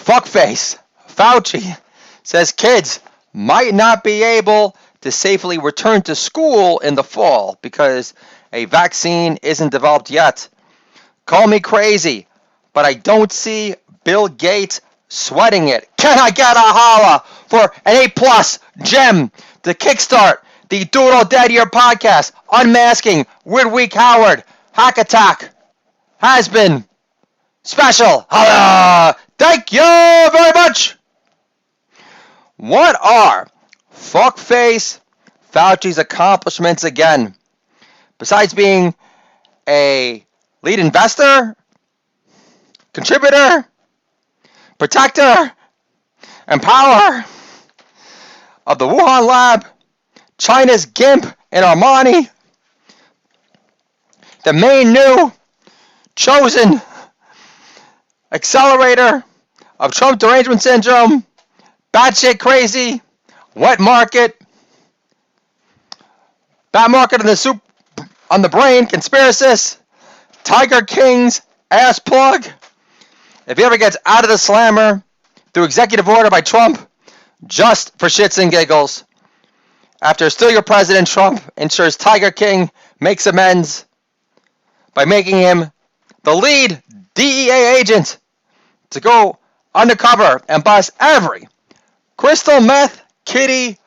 Fuckface Fauci says kids might not be able to safely return to school in the fall because a vaccine isn't developed yet. Call me crazy, but I don't see Bill Gates sweating it. Can I get a holla for an A+ gem to kickstart the Doodle Dead Year podcast? Unmasking Weird Howard, Hack Attack, has been special. Holla! Thank you very much. What are Fuckface Fauci's accomplishments again? Besides being a lead investor, contributor, protector, and power of the Wuhan lab, China's GIMP and Armani, the main new chosen accelerator of Trump derangement syndrome, batshit crazy, wet market, bad market on the soup on the brain, conspiracist, Tiger King's ass plug. If he ever gets out of the slammer through executive order by Trump, just for shits and giggles, after Still Your President Trump ensures Tiger King makes amends by making him the lead DEA agent to go undercover and bust every crystal meth, kitty,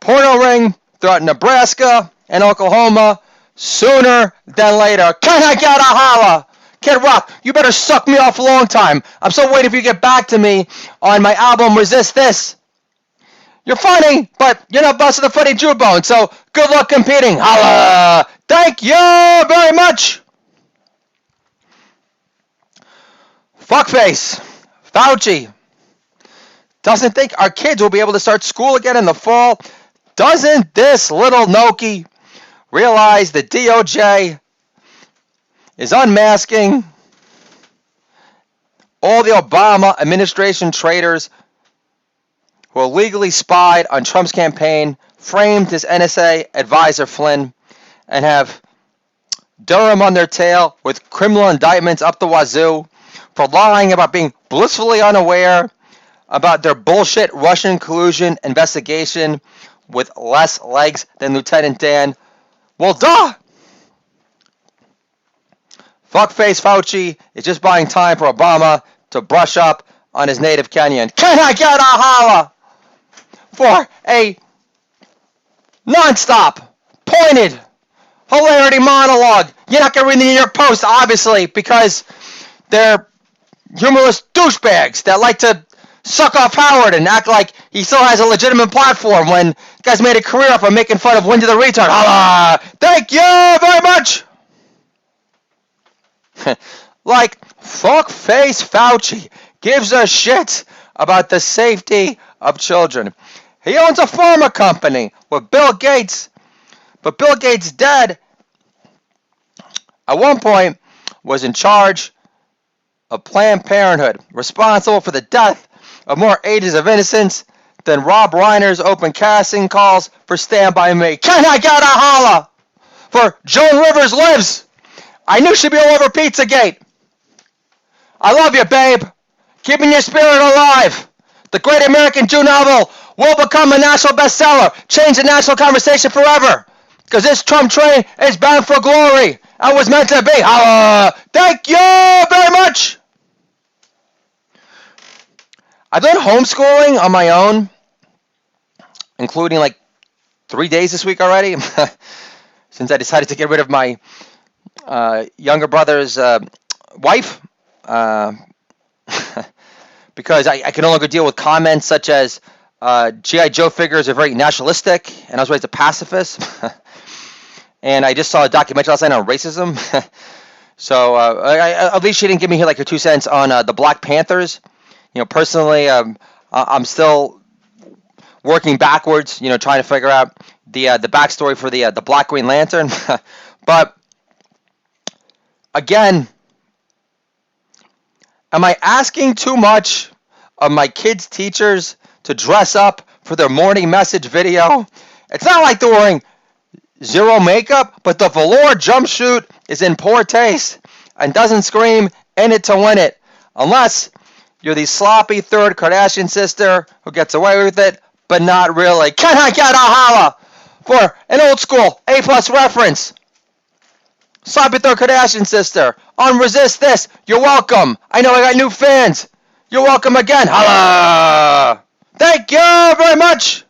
porno ring throughout Nebraska and Oklahoma sooner than later. Can I get a holla? Kid Rock, you better suck me off a long time. I'm still waiting for you to get back to me on my album Resist This. You're funny, but you're not busting the funny jawbone, so good luck competing. Holla! Thank you very much. Fuckface Fauci doesn't think our kids will be able to start school again in the fall. Doesn't this little Noki realize the DOJ is unmasking all the Obama administration traitors who illegally spied on Trump's campaign, framed his NSA advisor Flynn, and have Durham on their tail with criminal indictments up the wazoo for lying about being blissfully unaware about their bullshit Russian collusion investigation with less legs than Lieutenant Dan? Well, duh! Fuckface Fauci is just buying time for Obama to brush up on his native Kenyan. Can I get a holla for a non-stop, pointed, hilarity monologue? You're not going to read the New York Post, obviously, because they're humorless douchebags that like to suck off Howard and act like he still has a legitimate platform when the guy's made a career off of making fun of Wendy the Retard. Holla! Thank you very much! Like, Fuckface Fauci gives a shit about the safety of children. He owns a pharma company with Bill Gates, but Bill Gates' dad, at one point, was in charge of Planned Parenthood, responsible for the death of more ages of innocence than Rob Reiner's open casting calls for Stand By Me. Can I get a holla for Joan Rivers Lives? I knew she'd be all over Pizzagate. I love you, babe. Keeping your spirit alive. The Great American Jew novel will become a national bestseller. Change the national conversation forever. Because this Trump train is bound for glory. And was meant to be. Thank you very much. I've done homeschooling on my own, including like 3 days this week already, since I decided to get rid of my younger brother's wife, because I can no longer deal with comments such as G.I. Joe figures are very nationalistic, and I was raised a pacifist, and I just saw a documentary last night on racism, so at least she didn't give me like her 2 cents on the Black Panthers. You know, personally, I'm still working backwards, you know, trying to figure out the backstory for the Black Green Lantern. But again, am I asking too much of my kids' teachers to dress up for their morning message video? It's not like they're wearing zero makeup, but the velour jumpsuit is in poor taste and doesn't scream "in it to win it," unless You're the sloppy third Kardashian sister who gets away with it, but not really. Can I get a holla for an old school A-plus reference? Sloppy third Kardashian sister. On Resist This. You're welcome. I know I got new fans. You're welcome again. Holla! Thank you very much.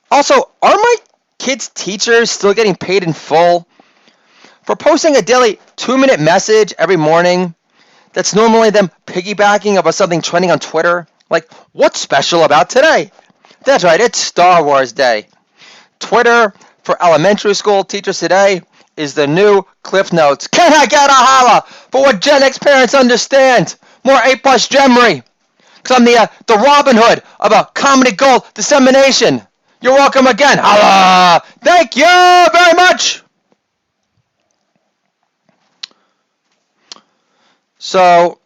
Also, are my kids' teachers still getting paid in full for posting a daily 2-minute message every morning that's normally them piggybacking about something trending on Twitter? Like, what's special about today? That's right, it's Star Wars Day. Twitter for elementary school teachers today is the new Cliff Notes. Can I get a holla for what Gen X parents understand? More A-plus Gemery. Because I'm the Robin Hood of a comedy gold dissemination. You're welcome again. Holla! Thank you very much. So,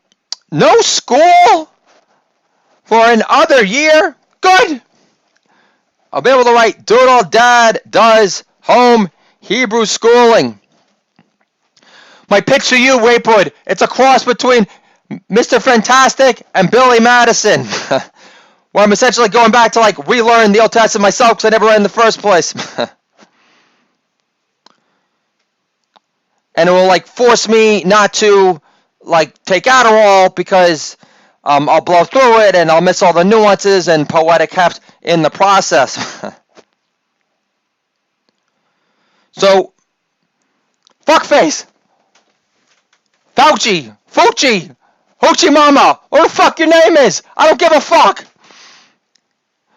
no school for another year? Good. I'll be able to write Doodle Dad Does Home Hebrew Schooling. My picture you, Wapewood, it's a cross between Mr. Fantastic and Billy Madison. Where I'm essentially going back to relearn the Old Testament myself because I never read in the first place. And it will force me not to take Adderall because I'll blow through it and I'll miss all the nuances and poetic heft in the process. So, fuckface, Fauci, Fucci, Hoochie Mama, what the fuck your name is? I don't give a fuck.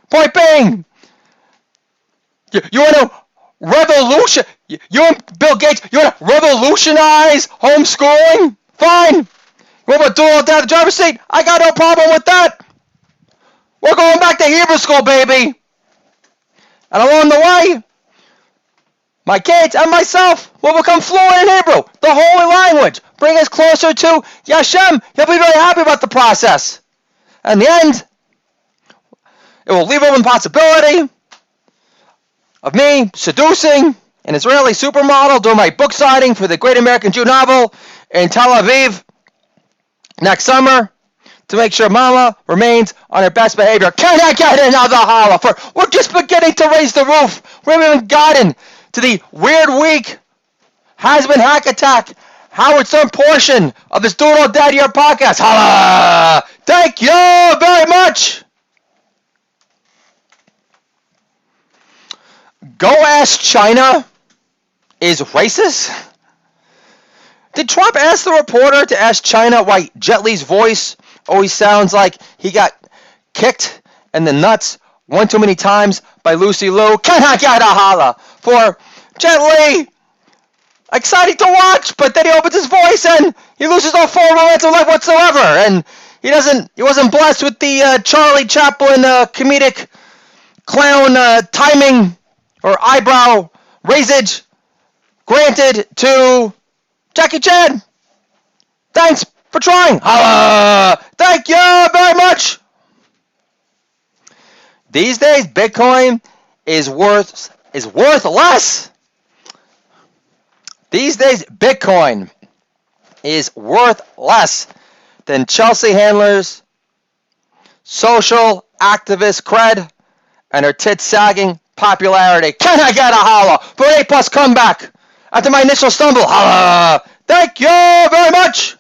Point being, you want to you and Bill Gates, you want to revolutionize homeschooling? Fine. You want to do all down the driver's seat? I got no problem with that. We're going back to Hebrew school, baby. And along the way, my kids and myself will become fluent in Hebrew, the holy language. Bring us closer to Yashem. He'll be very happy about the process. In the end, it will leave open possibility of me seducing an Israeli supermodel during my book signing for the Great American Jew novel in Tel Aviv next summer to make sure Mama remains on her best behavior. Can I get another holla for we're just beginning to raise the roof. We haven't even gotten to the weird week has been hack attack Howard Stern portion of this Doodle Daddy podcast. Holla! Thank you very much. Go ask China is racist? Did Trump ask the reporter to ask China why Jet Li's voice always sounds like he got kicked in the nuts one too many times by Lucy Liu? Can I get a holla for Jet Li? Exciting to watch, but then he opens his voice and he loses all full romance of life whatsoever. And he wasn't blessed with the Charlie Chaplin comedic clown timing or eyebrow raisage granted to Jackie Chan. Thanks for trying. Holla! Thank you very much. These days, Bitcoin is worth less. These days, Bitcoin is worth less than Chelsea Handler's social activist cred and her tit sagging popularity. Can I get a holla for an A+ comeback after my initial stumble? Holla! Thank you very much.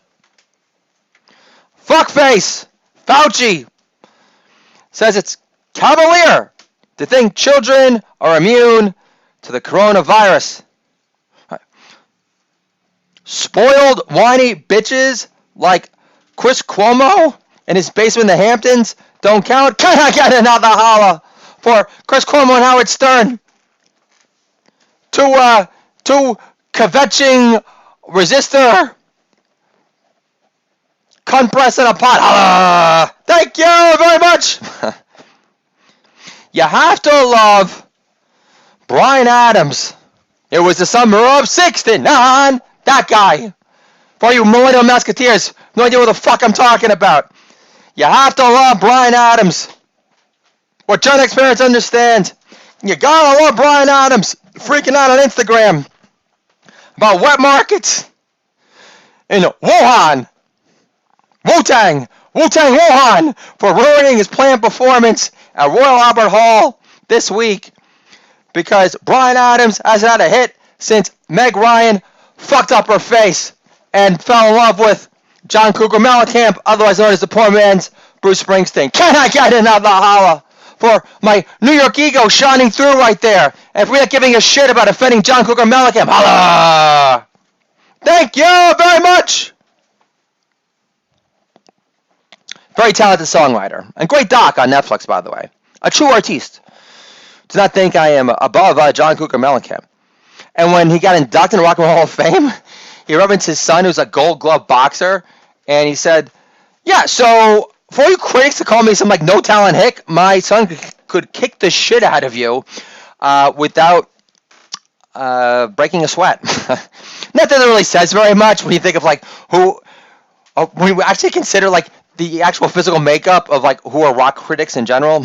Fuckface Fauci says it's cavalier to think children are immune to the coronavirus. Spoiled, whiny bitches like Chris Cuomo in his basement in the Hamptons don't count. Can I get another holla for Chris Cuomo and Howard Stern? Two kvetching resistor cunt press in a pot. Holla! Thank you very much. You have to love Bryan Adams. It was the summer of '69. That guy. For you millennial musketeers, no idea what the fuck I'm talking about. You have to love Bryan Adams. What Gen X parents understand. You gotta love Bryan Adams freaking out on Instagram about wet markets in Wuhan, Wu-Tang Wuhan for ruining his planned performance at Royal Albert Hall this week because Bryan Adams hasn't had a hit since Meg Ryan fucked up her face and fell in love with John Cougar Mellencamp, otherwise known as the poor man's Bruce Springsteen. Can I get another holla for my New York ego shining through right there? And if we're not giving a shit about offending John Cougar Mellencamp, holla! Thank you very much! Very talented songwriter. And great doc on Netflix, by the way. A true artiste. Do not think I am above John Cougar Mellencamp. And when he got inducted in Rock and Roll Hall of Fame, he referenced his son, who's a Gold Glove boxer, and he said, yeah, so for all you critics to call me some no talent hick, my son could kick the shit out of you without breaking a sweat. Not that it really says very much when you think of who, when we actually consider the actual physical makeup of who are rock critics in general.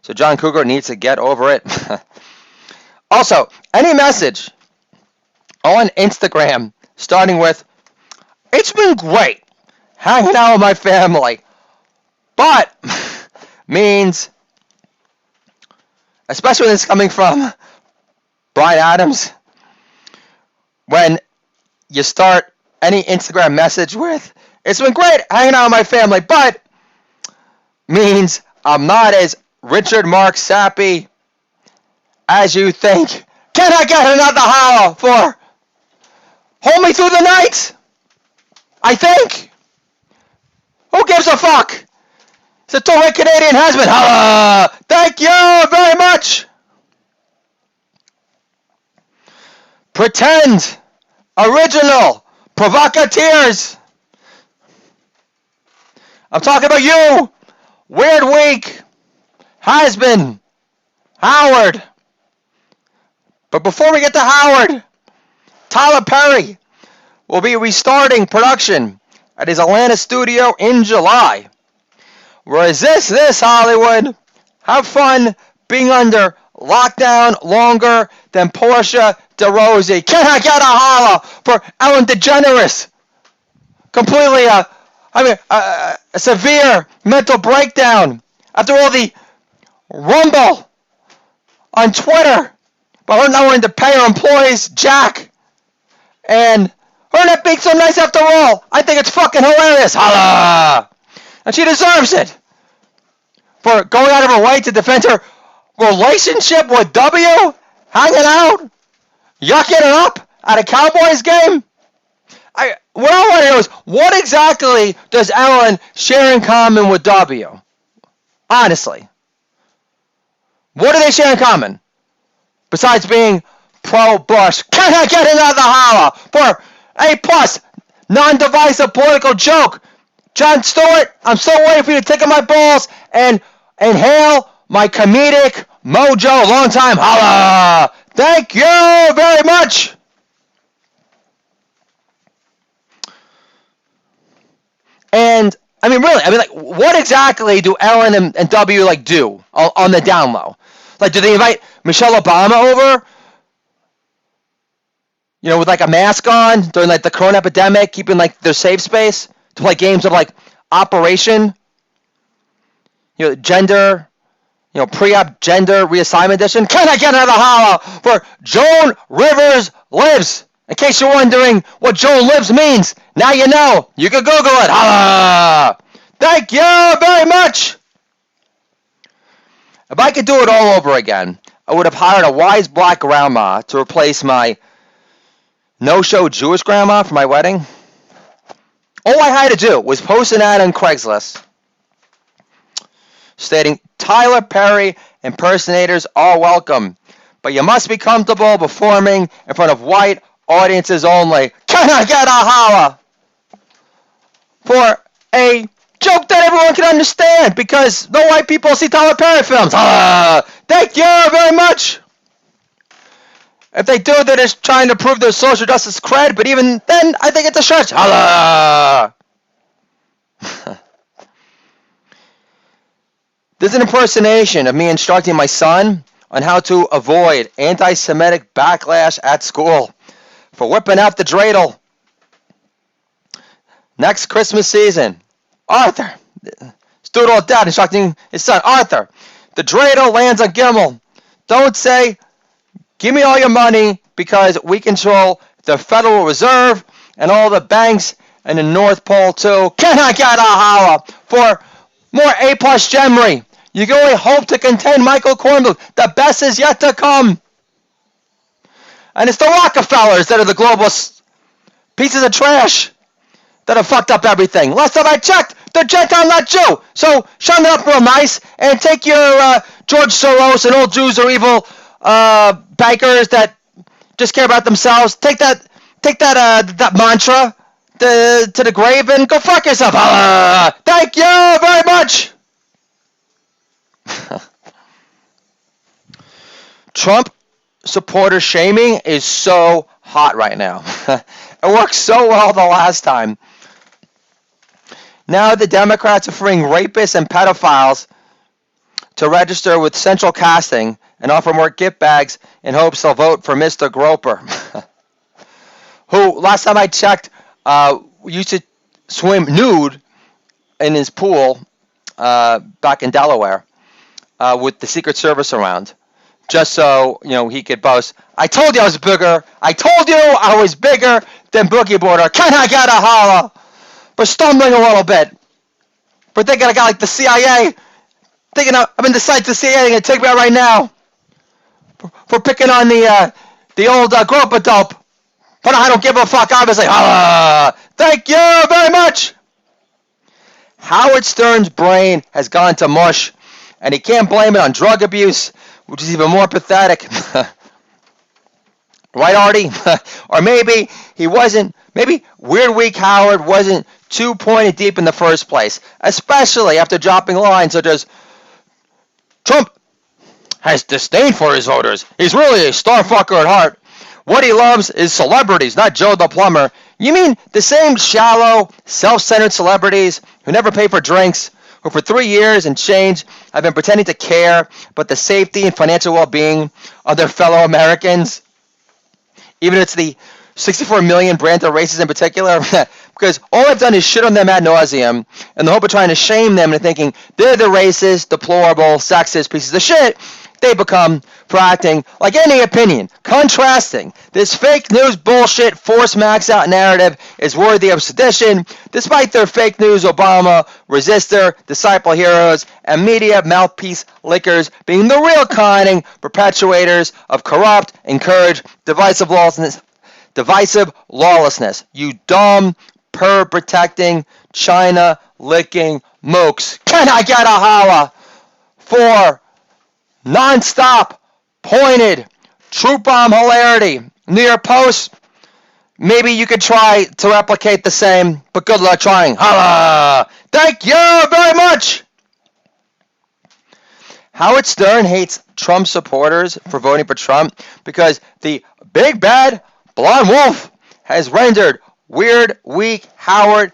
So John Cougar needs to get over it. Also, any message on Instagram starting with, it's been great hanging out with my family, but means, especially when it's coming from Bryan Adams, when you start any Instagram message with, it's been great hanging out with my family, but means I'm not as Richard Mark Sappy as you think. Can I get another holla for Hold Me Through the Night? I think. Who gives a fuck? It's a two-way Canadian husband. Holla! Thank you very much. Pretend. Original. Provocateurs. I'm talking about you. Weird Week. Has been. Howard. But before we get to Howard, Tyler Perry will be restarting production at his Atlanta studio in July. Resist this, Hollywood. Have fun being under lockdown longer than Portia de Rossi. Can I get a holla for Ellen DeGeneres? Completely a severe mental breakdown after all the rumble on Twitter about her not wanting to pay her employees jack, and her not being so nice after all. I think it's fucking hilarious. Holla! And she deserves it for going out of her way to defend her relationship with W, hanging out, yucking it up at a Cowboys game. What I want to know is, what exactly does Ellen share in common with W? Honestly. What do they share in common? Besides being pro-Bush. Can I get another holla for A+, non-divisive political joke? Jon Stewart, I'm still waiting for you to tickle my balls and inhale my comedic mojo. Long time. Holla! Thank you very much. And, really, what exactly do Ellen and W, do on the down low? Do they invite Michelle Obama over, with, a mask on during, the corona epidemic, keeping, their safe space to play games of, Operation, gender, pre-op gender reassignment edition? Can I get another holla for Joan Rivers Lives? In case you're wondering what Joan Lives means, now you know. You can Google it. Holla! Thank you very much. If I could do it all over again, I would have hired a wise black grandma to replace my no-show Jewish grandma for my wedding. All I had to do was post an ad on Craigslist stating, Tyler Perry impersonators are welcome, but you must be comfortable performing in front of white audiences only. Can I get a holla for a joke that everyone can understand, because no white people see Tyler Perry films? Thank you very much. If they do, they're just trying to prove their social justice cred, but even then, I think it's a stretch. Holla! This is an impersonation of me instructing my son on how to avoid anti-Semitic backlash at school for whipping out the dreidel next Christmas season. Arthur. Stood all dead, instructing his son, Arthur, the dreidel lands on Gimel. Don't say, give me all your money, because we control the Federal Reserve and all the banks and the North Pole too. Can I get a holla for more A-plus Gemry? You can only hope to contain Michael Kornblum. The best is yet to come. And it's the Rockefellers that are the global pieces of trash that have fucked up everything. Last time I checked, they're Gentile, not Jew. So shut it up real nice and take your George Soros and all Jews are evil bankers that just care about themselves. Take that mantra to the grave and go fuck yourself. Thank you very much. Trump supporter shaming is so hot right now. It worked so well the last time. Now the Democrats are freeing rapists and pedophiles to register with central casting and offer more gift bags in hopes they'll vote for Mr. Groper, who, last time I checked, used to swim nude in his pool back in Delaware with the Secret Service around, just so he could boast. I told you I was bigger. I told you I was bigger than Boogie Border. Can I get a holla? But stumbling a little bit. But thinking a guy like the CIA, thinking I'm in the sights of the CIA, they're going to take me out right now for picking on the old Groper dope. But I don't give a fuck, obviously. Thank you very much. Howard Stern's brain has gone to mush, and he can't blame it on drug abuse, which is even more pathetic. Right, Artie? Or maybe maybe Weird Week Howard wasn't too pointed deep in the first place, especially after dropping lines such as, Trump has disdain for his voters. He's really a starfucker at heart. What he loves is celebrities, not Joe the plumber. You mean the same shallow, self-centered celebrities who never pay for drinks, who for 3 years and change have been pretending to care about the safety and financial well-being of their fellow Americans? Even if it's the 64 million Branta racists in particular, because all I've done is shit on them ad nauseum in the hope of trying to shame them into thinking they're the racist, deplorable, sexist pieces of shit they become for acting like any opinion. Contrasting, this fake news bullshit force max out narrative is worthy of sedition, despite their fake news Obama, resistor, disciple heroes, and media mouthpiece lickers being the real conning perpetuators of corrupt, encouraged, divisive lawlessness. You dumb, purr-protecting, China-licking mooks. Can I get a holla for non-stop, pointed, truth bomb hilarity? New York Post, maybe you could try to replicate the same, but good luck trying. Holla! Thank you very much! Howard Stern hates Trump supporters for voting for Trump because the big bad blonde wolf has rendered Weird Week Howard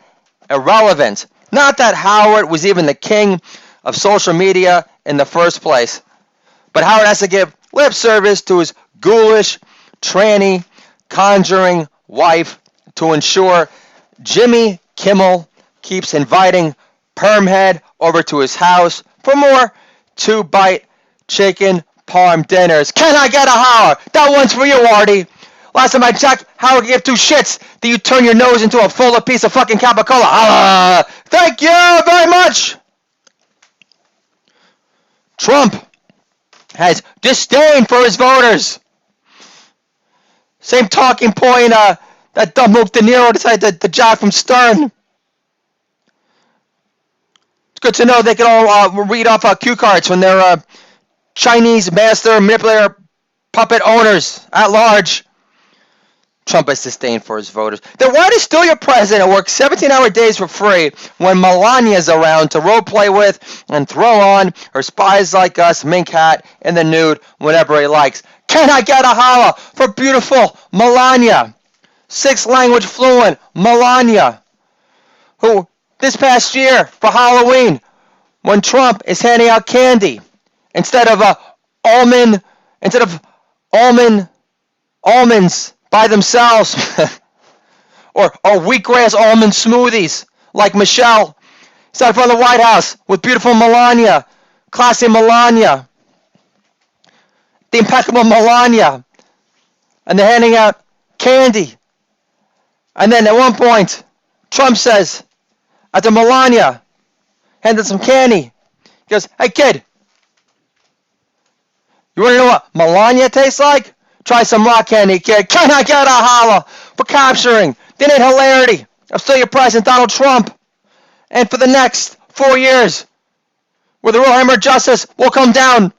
irrelevant. Not that Howard was even the king of social media in the first place, but Howard has to give lip service to his ghoulish, tranny, conjuring wife to ensure Jimmy Kimmel keeps inviting Permhead over to his house for more 2-bite chicken parm dinners. Can I get a holler? That one's for you, Artie. Last time I checked, Howard gave 2 shits that you turn your nose into a fuller piece of fucking capicola. Holla! Thank you very much. Trump has disdain for his voters. Same talking point that dumb Mook De Niro decided to jog from Stern. It's good to know they can all read off cue cards when they're Chinese master manipulator puppet owners at large. Trump has disdain for his voters. Then why does still your president work 17-hour days for free when Melania's around to role play with and throw on her Spies Like Us mink hat in the nude whenever he likes? Can I get a holla for beautiful Melania? 6-language fluent Melania, who this past year for Halloween, when Trump is handing out candy instead of almonds by themselves, or wheatgrass almond smoothies like Michelle, Started from the White House with beautiful Melania, classy Melania, the impeccable Melania, and they're handing out candy. And then at one point, Trump says, after Melania handed some candy, he goes, "Hey kid, you want to know what Melania tastes like? Try some rock candy, kid." Can I get a holla for capturing the innate hilarity of still your president, Donald Trump? And for the next 4 years, where the real hammer of justice will come down.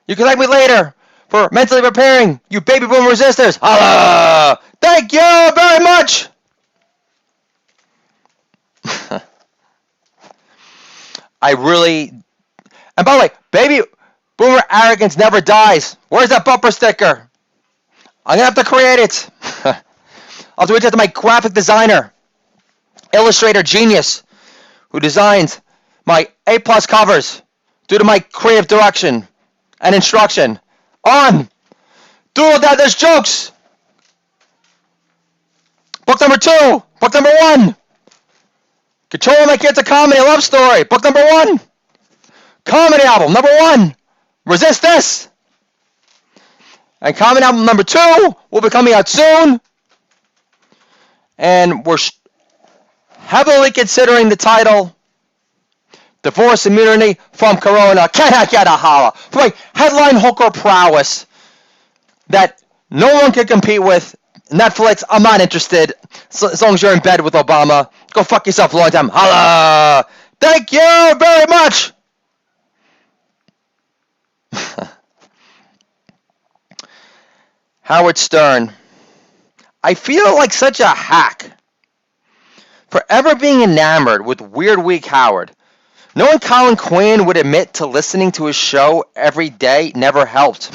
You can thank me later for mentally preparing you baby boom resistors. Holla! Thank you very much! I really... And by the way, baby boomer arrogance never dies. Where's that bumper sticker? I'm going to have to create it. I'll have to reach out to my graphic designer, illustrator genius, who designs my A-plus covers due to my creative direction and instruction on Dual Dads Jokes. Book number 2. Book number 1. Controlling My Kids, a Comedy Love Story. Book number 1. Comedy album number 1. Resist This. And comedy album number 2 will be coming out soon. And we're heavily considering the title Divorce Immunity from Corona. Can I get a holla for my headline hooker prowess that no one can compete with? Netflix, I'm not interested. So, as long as you're in bed with Obama, go fuck yourself a long time. Holla! Thank you very much! Howard Stern. I feel like such a hack for ever being enamored with Weird Week Howard. Knowing Colin Quinn would admit to listening to his show every day never helped.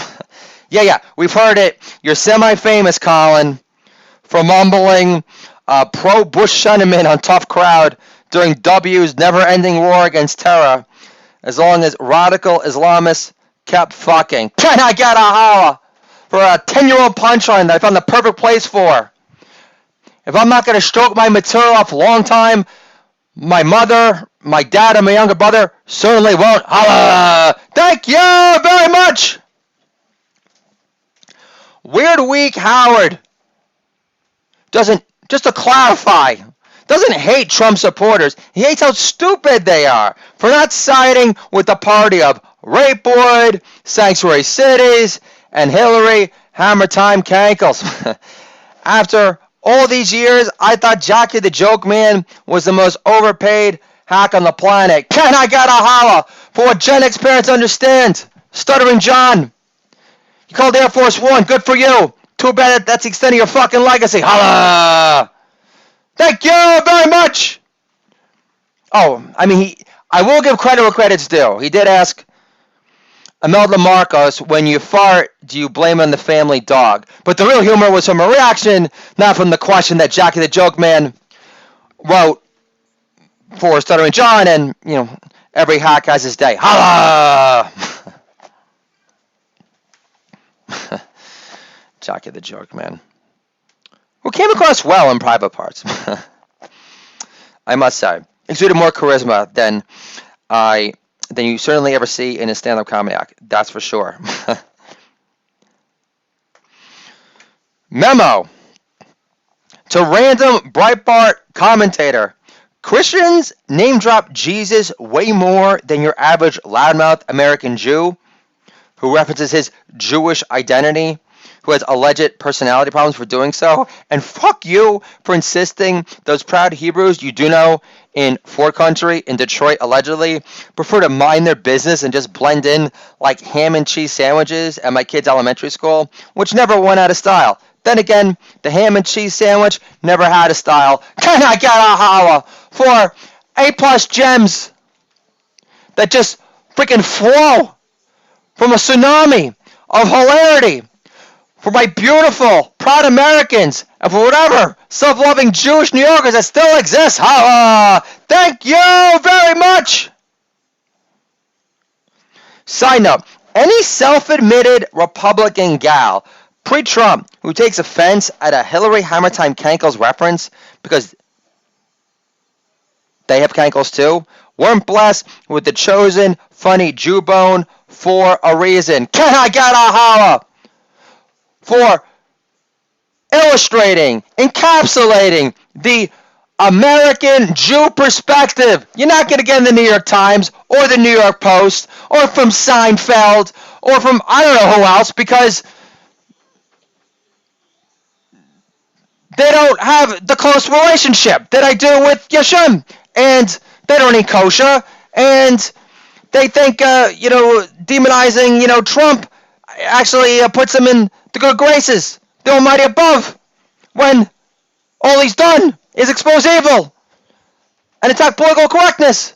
Yeah, we've heard it. You're semi-famous, Colin, for mumbling pro-Bush sentiment on Tough Crowd during W's never-ending war against terror, as long as radical Islamists kept fucking. Can I get a holla for a 10-year-old punchline that I found the perfect place for? If I'm not going to stroke my material off a long time, my mother, my dad, and my younger brother certainly won't. Holla! Thank you very much! Weird Week Howard doesn't, just to clarify, doesn't hate Trump supporters. He hates how stupid they are for not siding with the party of rape board, sanctuary cities, and Hillary Hammer Time Cankles. After all these years, I thought Jockey the Joke Man was the most overpaid hack on the planet. Can I get a holla for what Gen X parents understand? Stuttering John. You called Air Force One. Good for you. Too bad that's the extent of your fucking legacy. Holla! Thank you very much. Oh, I mean, I will give credit where credit's due. He did ask Imelda Marcos, when you fart, do you blame it on the family dog? But the real humor was from a reaction, not from the question that Jockey the Joke Man wrote for Stuttering John, and, you know, every hack has his day. Holla! Jockey the Joke Man, who came across well in private parts. I must say, exuded more charisma than you certainly ever see in a stand-up comedy act. That's for sure. Memo to random Breitbart commentator. Christians name drop Jesus way more than your average loudmouth American Jew who references his Jewish identity, who has alleged personality problems for doing so. And fuck you for insisting those proud Hebrews you do know in Ford Country, in Detroit, allegedly, prefer to mind their business and just blend in like ham and cheese sandwiches at my kid's elementary school, which never went out of style. Then again, the ham and cheese sandwich never had a style. Can I get a holla for A-plus gems that just freaking flow from a tsunami of hilarity for my beautiful, proud Americans, and for whatever self-loving Jewish New Yorkers that still exist. Holla! Thank you very much! Side note, any self-admitted Republican gal pre-Trump who takes offense at a Hillary Hammer Time Cankles reference because they have cankles too, weren't blessed with the chosen funny Jawbone for a reason. Can I get a holla for illustrating, encapsulating the American Jew perspective? You're not going to get in the New York Times or the New York Post or from Seinfeld or from I don't know who else, because they don't have the close relationship that I do with Yeshem, and they don't eat kosher, and they think, demonizing, Trump actually puts them in the good graces, the almighty above, when all he's done is expose evil and attack political correctness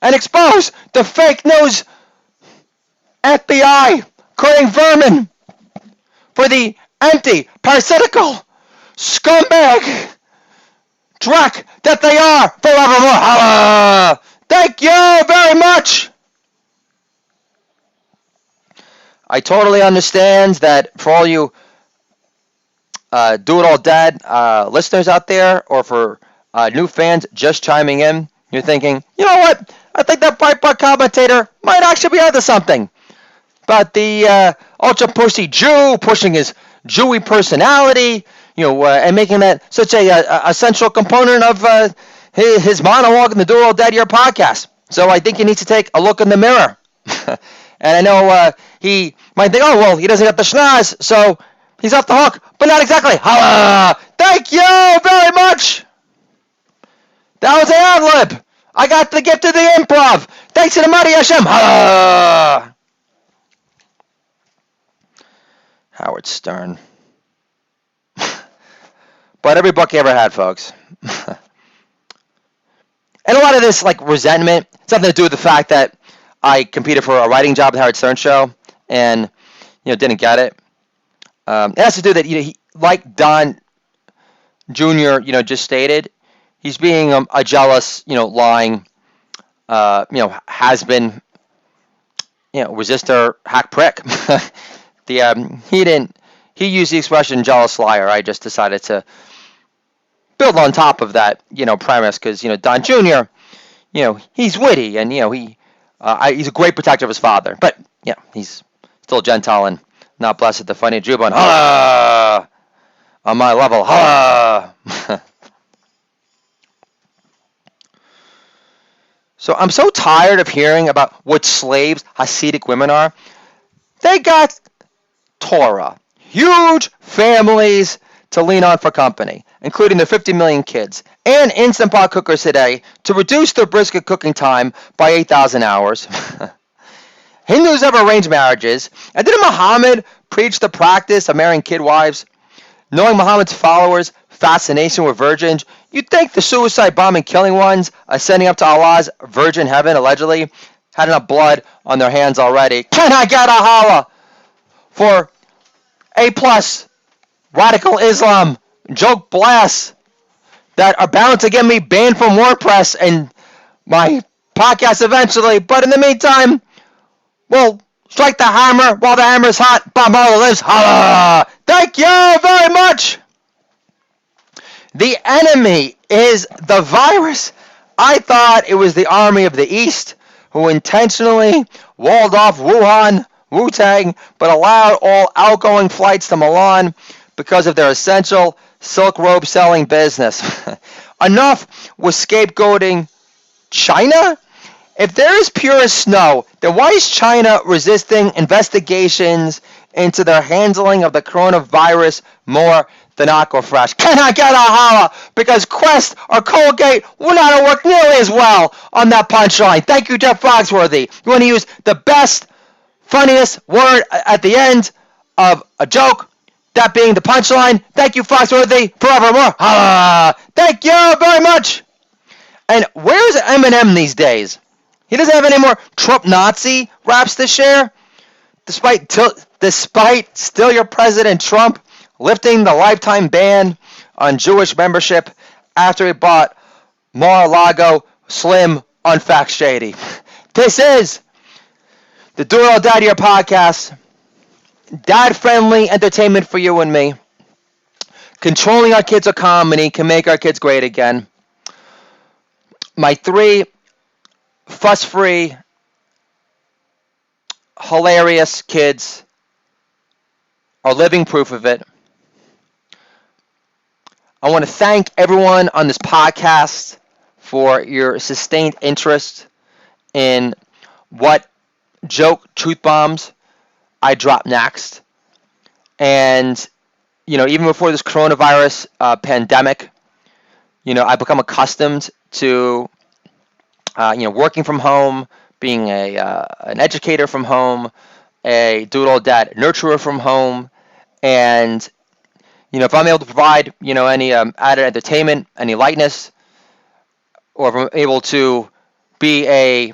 and expose the fake news FBI creating vermin for the empty, parasitical scumbag dreck that they are forevermore. Thank you very much. I totally understand that for all you Do It All Dead listeners out there, or for new fans just chiming in, you're thinking, you know what? I think that Breitbart commentator might actually be onto something. But the ultra pussy Jew pushing his Jewy personality, and making that such a central component of his monologue in the Do It All Dead Year podcast. So I think he needs to take a look in the mirror. And I know he might think, oh, well, he doesn't got the schnoz, so he's off the hook. But not exactly. Thank you very much. That was an ad-lib. I got the gift of the improv. Thanks to the mighty Hashem. Howard Stern. But every buck he ever had, folks. And a lot of this, resentment, something to do with the fact that I competed for a writing job at the Howard Stern show and, didn't get it. It has to do that, he, like Don Jr., just stated, he's being a jealous, lying, has-been, resistor, hack prick. He used the expression jealous liar. I just decided to build on top of that, premise, because, Don Jr., he's witty, and, he's a great protector of his father, but, he's still Gentile and not blessed with the funny Jawbone. On my level. So I'm so tired of hearing about what slaves Hasidic women are. They got Torah, huge families to lean on for company, including their 50 million kids, and Instant Pot cookers today to reduce their brisket cooking time by 8,000 hours. Hindus have arranged marriages, and didn't Muhammad preach the practice of marrying kid wives? Knowing Muhammad's followers' fascination with virgins, you'd think the suicide bombing killing ones ascending up to Allah's virgin heaven, allegedly, had enough blood on their hands already. Can I get a holla for A+, radical Islam, joke blasts that are bound to get me banned from WordPress and my podcast eventually, but in the meantime, we'll strike the hammer while the hammer's hot. Bob Marley lives. Holla! Thank you very much. The enemy is the virus. I thought it was the army of the East who intentionally walled off Wuhan, Wu-Tang, but allowed all outgoing flights to Milan because of their essential silk robe selling business. Enough with scapegoating China. If there is pure as snow, then why is China resisting investigations into their handling of the coronavirus more than Aquafresh? Can I get a holla? Because Quest or Colgate will not have worked nearly as well on that punchline. Thank you, Jeff Foxworthy. You want to use the best, funniest word at the end of a joke, that being the punchline. Thank you, Foxworthy, forevermore. Holla! Thank you very much. And where's Eminem these days? He doesn't have any more Trump Nazi raps to share, despite still your President Trump lifting the lifetime ban on Jewish membership after he bought Mar-a-Lago Slim on Fact Shady. This is the Do It All Dad Year podcast, dad-friendly entertainment for you and me. Controlling our kids with comedy can make our kids great again. My three fuss-free, hilarious kids are living proof of it. I want to thank everyone on this podcast for your sustained interest in what joke truth bombs I drop next. And, even before this coronavirus pandemic, I've become accustomed to, working from home, being an educator from home, a do-it-all-dad nurturer from home, and if I'm able to provide any added entertainment, any lightness, or if I'm able to be a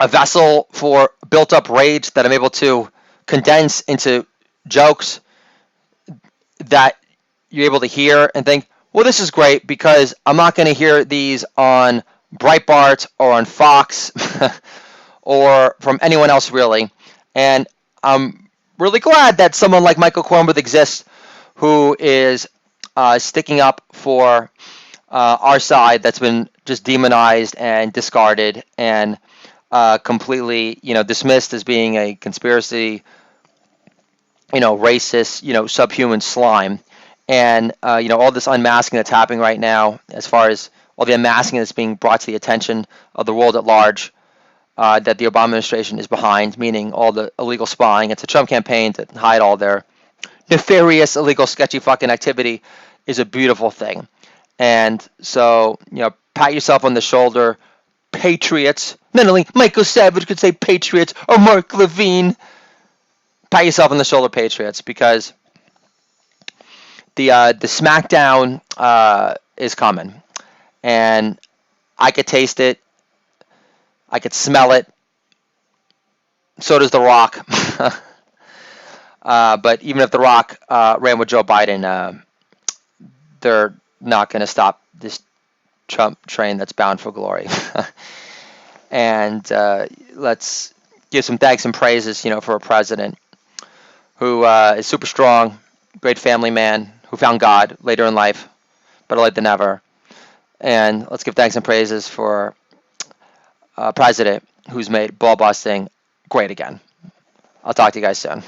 vessel for built-up rage that I'm able to condense into jokes that you're able to hear and think, well, this is great because I'm not going to hear these on Breitbart or on Fox or from anyone else really. And I'm really glad that someone like Michael Kornbluth exists, who is sticking up for our side that's been just demonized and discarded and completely, dismissed as being a conspiracy, racist, subhuman slime. And, all this unmasking that's happening right now, as far as all the unmasking that's being brought to the attention of the world at large, that the Obama administration is behind, meaning all the illegal spying. It's a Trump campaign to hide all their nefarious, illegal, sketchy fucking activity, is a beautiful thing. And so, pat yourself on the shoulder, patriots. Not only Michael Savage could say patriots, or Mark Levine. Pat yourself on the shoulder, patriots, because the smackdown is coming. And I could taste it. I could smell it. So does The Rock. But even if The Rock ran with Joe Biden, they're not going to stop this Trump train that's bound for glory. And let's give some thanks and praises, for a president who is super strong, great family man, who found God later in life, better late than never. And let's give thanks and praises for a president who's made ball busting great again. I'll talk to you guys soon.